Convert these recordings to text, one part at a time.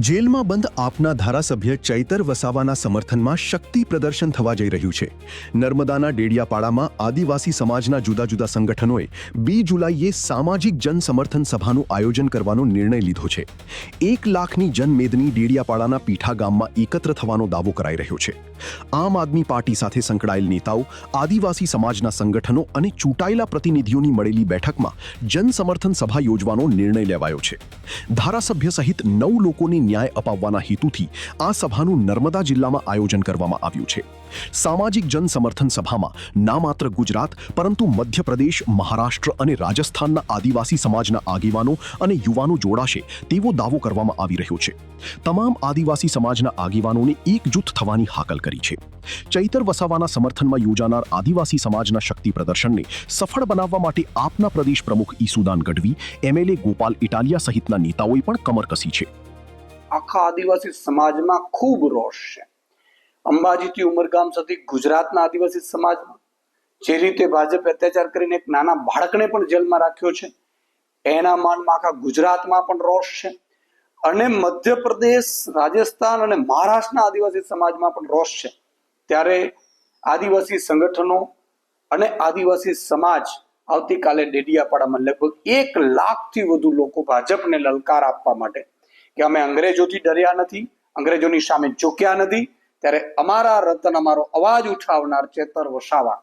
જેલમાં બંધ આપના ધારાસભ્ય ચૈતર વસાવાના સમર્થનમાં શક્તિ પ્રદર્શન થવા જઈ રહ્યું છે। નર્મદાના ડેડિયાપાડામાં આદિવાસી સમાજના જુદા જુદા સંગઠનોએ 2 જુલાઈએ સામાજિક જન સમર્થન સભાનું આયોજન કરવાનો નિર્ણય લીધો છે। 1 લાખની જનમેદની ડેડિયાપાડાના પીઠા ગામમાં એકત્ર થવાનો દાવો કરાઈ રહ્યો છે। આમ આદમી પાર્ટી સાથે સંકળાયેલ નેતાઓ, આદિવાસી સમાજના સંગઠનો અને ચૂંટાયેલા પ્રતિનિધિઓની મળેલી બેઠકમાં જન સમર્થન સભા યોજવાનો નિર્ણય લેવાયો છે। ધારાસભ્ય સહિત 9 લોકોને ન્યાય અપાવવાના હેતુથી આ સભાનું નર્મદા જિલ્લામાં આયોજન કરવામાં આવ્યું છે। સામાજિક જન સમર્થન સભામાં ના માત્ર ગુજરાત પરંતુ મધ્યપ્રદેશ, મહારાષ્ટ્ર અને રાજસ્થાનના આદિવાસી સમાજના આગેવાનો અને યુવાનો જોડાશે તેવો દાવો કરવામાં આવી રહ્યો છે। તમામ આદિવાસી સમાજના આગેવાનોને એકજૂથ થવાની હાકલ કરી છે। ચૈતર વસાવાના સમર્થનમાં યોજાનાર આદિવાસી સમાજના શક્તિ પ્રદર્શનને સફળ બનાવવા માટે આપના પ્રદેશ પ્રમુખ ઈસુદાન ગઢવી, એમએલએ ગોપાલ ઇટાલિયા સહિતના નેતાઓએ પણ કમર કસી છે। આખા આદિવાસી સમાજમાં ખૂબ રોષ છે। અંબાજીથી ઉમરગામ સુધી ગુજરાતના આદિવાસી સમાજમાં જે રીતે ભાજપે અત્યાચાર કરીને એક નાના બાળકને પણ જેલમાં રાખ્યો છે, એના માનમાં આખા ગુજરાતમાં પણ રોષ છે અને મધ્યપ્રદેશ, રાજસ્થાન અને મહારાષ્ટ્રના આદિવાસી સમાજમાં પણ રોષ છે। ત્યારે આદિવાસી સંગઠનો અને આદિવાસી સમાજ આવતીકાલે ડેડિયાપાડામાં લગભગ 1 લાખથી વધુ લોકો ભાજપને લલકાર આપવા માટે કે અમે અંગ્રેજોથી ડર્યા નથી, અંગ્રેજોની સામે ઝૂક્યા નથી, ત્યારે અમારા રતન, અમારો અવાજ ઉઠાવનાર ચેતર વસાવા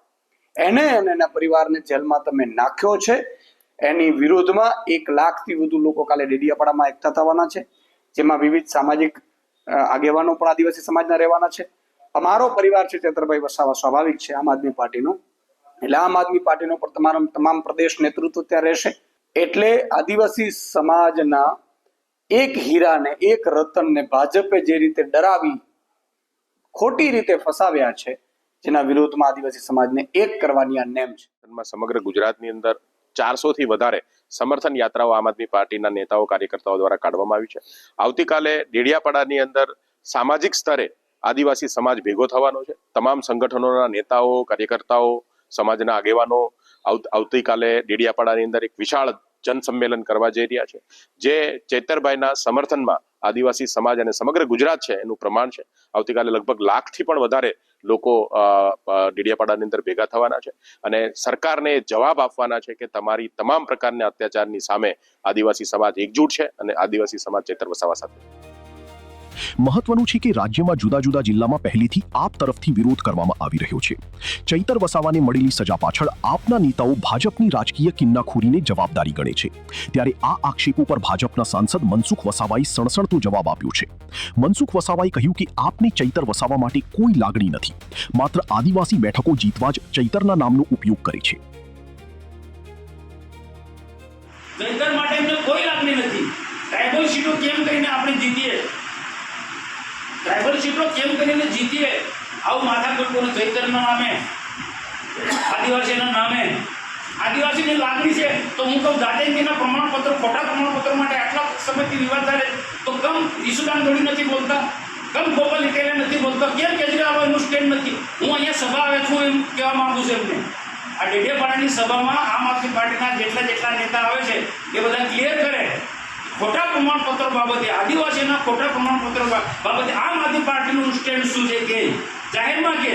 એને અને એના પરિવારને જેલમાં તમે નાખ્યો છે, એની વિરોધમાં 1 લાખથી વધુ લોકો કાલે ડેડિયાપાડામાં એકઠા થવાના છે, જેમાં વિવિધ સામાજિક આગેવાનો પણ આદિવાસી સમાજના રહેવાના છે। અમારો પરિવાર છે ચેતરભાઈ વસાવા સ્વાભાવિક છે આમ આદમી પાર્ટીનો, એટલે આમ આદમી પાર્ટીનો પણ તમામ પ્રદેશ નેતૃત્વ ત્યાં રહેશે। એટલે આદિવાસી સમાજના એક હીરાને, એક રતનને ભાજપે જે રીતે ડરાવી, ખોટી રીતે ફસાવ્યા છે, જેના વિરોધમાં આદિવાસી સમાજને એક કરવાની આ નેમ છે। સમગ્ર ગુજરાતની અંદર 400 થી વધારે સમર્થન યાત્રાઓ આમ આદમી પાર્ટીના નેતાઓ, કાર્યકર્તાઓ દ્વારા કાઢવામાં આવી છે। આવતીકાલે ડેડિયાપાડાની અંદર સામાજિક સ્તરે આદિવાસી સમાજ ભેગો થવાનો છે। તમામ સંગઠનોના નેતાઓ, કાર્યકર્તાઓ, સમાજના આગેવાનો આવતીકાલે ડેડિયાપાડાની અંદર એક વિશાળ જન સંમેલન કરવા જઈ રહ્યા છે, જે ચૈતરભાઈના સમર્થનમાં આદિવાસી સમાજ અને સમગ્ર ગુજરાત છે એનું પ્રમાણ છે। આવતીકાલે લગભગ 1 લાખથી પણ વધારે લોકો ડેડિયાપાડાની અંદર ભેગા થવાના છે અને સરકારને જવાબ આપવાના છે કે તમારી તમામ પ્રકારના અત્યાચારની સામે આદિવાસી સમાજ એકજૂટ છે અને આદિવાસી સમાજ ચૈતર વસાવા સાથે। મહત્વનું છે કે રાજ્યમાં જુદા જુદા જિલ્લામાં પહેલેથી આપ તરફથી વિરોધ કરવામાં આવી રહ્યો છે। ચૈતર વસાવાને મળેલી સજા પાછળ આપના નેતાઓ ભાજપની રાજકીય કિન્નાખોરીને જવાબદારી ગણે છે। ત્યારે આ આક્ષેપો પર ભાજપના સાંસદ મનસુખ વસાવાએ સણસણતો જવાબ આપ્યો છે। મનસુખ વસાવાએ કહ્યું કે આપને ચૈતર વસાવા માટે કોઈ લાગણી નથી, માત્ર આદિવાસી બેઠકો જીતવા જ ચૈતરના નામનો ઉપયોગ કરે છે। ચૈતર માટે એમને કોઈ લાગણી નથી। ટ્રાઇબલ સીટો કેમ કરીને આપણે જીતીએ, ટ્રાઇબલ સીટો કેમ કરીને જીતીએ, આવું માથાકૂટ કોને ચૈતરના નામે, આદિવાસીના નામે? આદિવાસીની લાગણી છે તો હું કહું, દાદાજીના પ્રમાણપત્ર, ખોટા પ્રમાણપત્ર માટે આટલા સમયથી વિવાદ થાય તો કમ ઈસુદાન ગઢવી નથી બોલતા, કમ ગોપાલ ઇટાલિયા નથી બોલતા, કેમ કેજરીવાલ એનું સ્ટેન્ડ નથી? હું અહીંયા સભા આવે છું એમ કહેવા માંગુ છું એમને, આ ડેડિયાપાડાની સભામાં આમ આદમી પાર્ટીના જેટલા નેતા આવે છે એ બધા ક્લિયર કરે ખોટા પ્રમાણપત્ર બાબતે, આદિવાસીના ખોટા પ્રમાણપત્ર બાબતે આમ આદમી પાર્ટીનું સ્ટેન્ડ શું છે કે જાહેરમાં કે।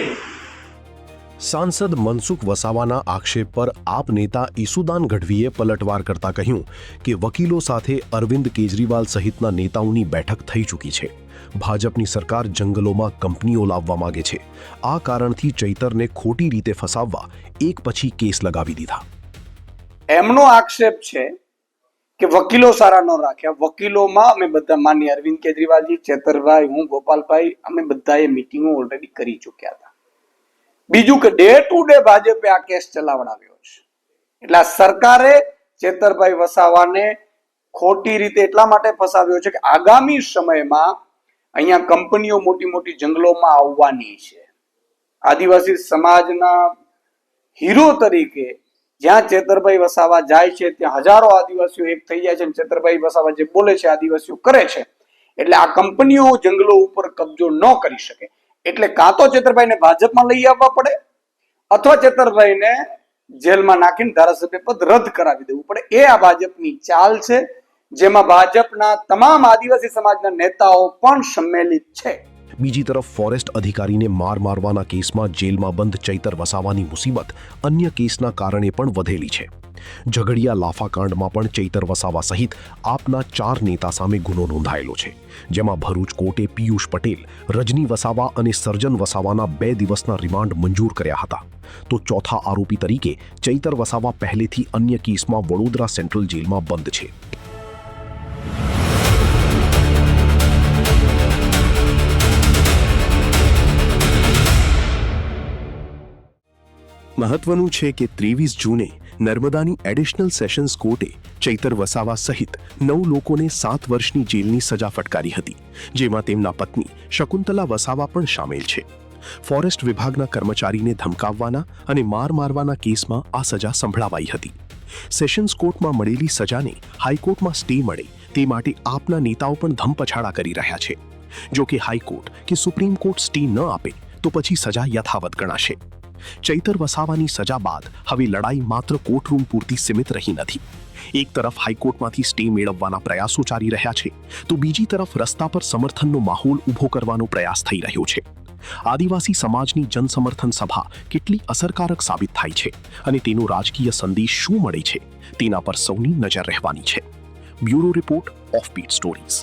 સાંસદ મનસુખ વસાવાના આક્ષેપ પર આપ નેતા ઈસુદાન ગઢવીએ પલટવાર કરતા કહ્યું કે વકીલો સાથે અરવિંદ કેજરીવાલ સહિતના નેતાઓની બેઠક થઈ ચૂકી છે। ભાજપની સરકાર જંગલોમાં કંપનીઓ લાવવા માંગે છે। આ કારણથી ચૈતરને ખોટી રીતે ફસાવવા એક પછી કેસ લગાવી દીધા। એમનો આક્ષેપ છે કે વકીલો સારા ન રાખ્યા। વકીલોમાં અમે બધા, માનનીય અરવિંદ કેજરીવાલજી, ચેતરભાઈ, હું, ગોપાલભાઈ, અમે બધાએ મીટિંગો ઓલરેડી કરી ચૂક્યા હતા। બીજું કે ડે ટુ ડે ભાજપે આ કેસ ચલાવડાવ્યો છે, એટલે સરકારે ચેતરભાઈ વસાવાને ખોટી રીતે એટલા માટે ફસાવ્યો છે કે આગામી સમયમાં અહીંયા કંપનીઓ મોટી મોટી જંગલોમાં આવવાની છે। આદિવાસી સમાજના હીરો તરીકે જ્યાં ચેતરભાઈ વસાવા જાય છે ત્યાં હજારો આદિવાસીઓ એક થઈ જાય છે, ચેતરભાઈ વસાવા જે બોલે છે આદિવાસીઓ કરે છે, એટલે આ કંપનીઓ જંગલો ઉપર કબજો ન કરી શકે। એટલે કાં તો ચેતરભાઈને ભાજપમાં લઈ આવવા પડે અથવા ચેતરભાઈને જેલમાં નાખીને ધારાસભ્ય પદ રદ કરાવી દેવું પડે। એ આ ભાજપની ચાલ છે। જેમાં ભાજપના તમામ આદિવાસી સમાજના નેતાઓ પણ સંમેલિત છે. બીજી તરફ ફોરેસ્ટ અધિકારીને મારવાના કેસમાં જેલમાં બંધ ચૈતર વસાવાની મુસીબત અન્ય કેસના કારણે પણ વધેલી છે. ઝઘડિયા લાફાકાંડમાં પણ ચૈતર વસાવા સહિત આપના 4 નેતા સામે ગુનો નોંધાયેલો છે, જેમાં ભરૂચ કોર્ટે પિયુષ પટેલ, રજની વસાવા અને સર્જન વસાવાના 2 દિવસના રિમાન્ડ મંજૂર કર્યા હતા. તો ચોથા આરોપી તરીકે ચૈતર વસાવા પહેલેથી અન્ય કેસમાં વડોદરા સેન્ટ્રલ જેલમાં બંધ છે. મહત્વનું છે કે 23 જૂને નર્મદાની એડિશનલ સેશન્સ કોર્ટે ચૈતર વસાવા સહિત 9 લોકોને 7 વર્ષની જેલની સજા ફટકારી હતી, જેમાં તેમના પત્ની શકુંતલા વસાવા પણ સામેલ છે. ફોરેસ્ટ વિભાગના કર્મચારીને ધમકાવવાના અને મારવાના કેસમાં આ સજા સંભળાવાઈ હતી. સેશન્સ કોર્ટમાં મળેલી સજાને હાઈકોર્ટમાં સ્ટે મળે તે માટે આપના નેતાઓ પણ ધમપછાડા કરી રહ્યા છે. જો કે હાઈકોર્ટ કે સુપ્રીમ કોર્ટ સ્ટે ન આપે તો પછી સજા યથાવત ગણાશે. ચૈતર વસાવાની સજા બાદ હવે લડાઈ માત્ર કોર્ટરૂમ પૂરતી સીમિત રહી નથી. એક તરફ હાઈકોર્ટમાંથી સ્ટે મેળવવાના પ્રયાસો ચાલી રહ્યા છે, તો બીજી તરફ રસ્તા પર સમર્થનનો માહોલ ઊભો કરવાનો પ્રયાસ થઈ રહ્યો છે. આદિવાસી સમાજની જનસમર્થન સભા કેટલી અસરકારક સાબિત થાય છે અને તેનો રાજકીય સંદેશ શું મળે છે તેના પર સૌની નજર રહેવાની છે. Bureau report, offbeat stories.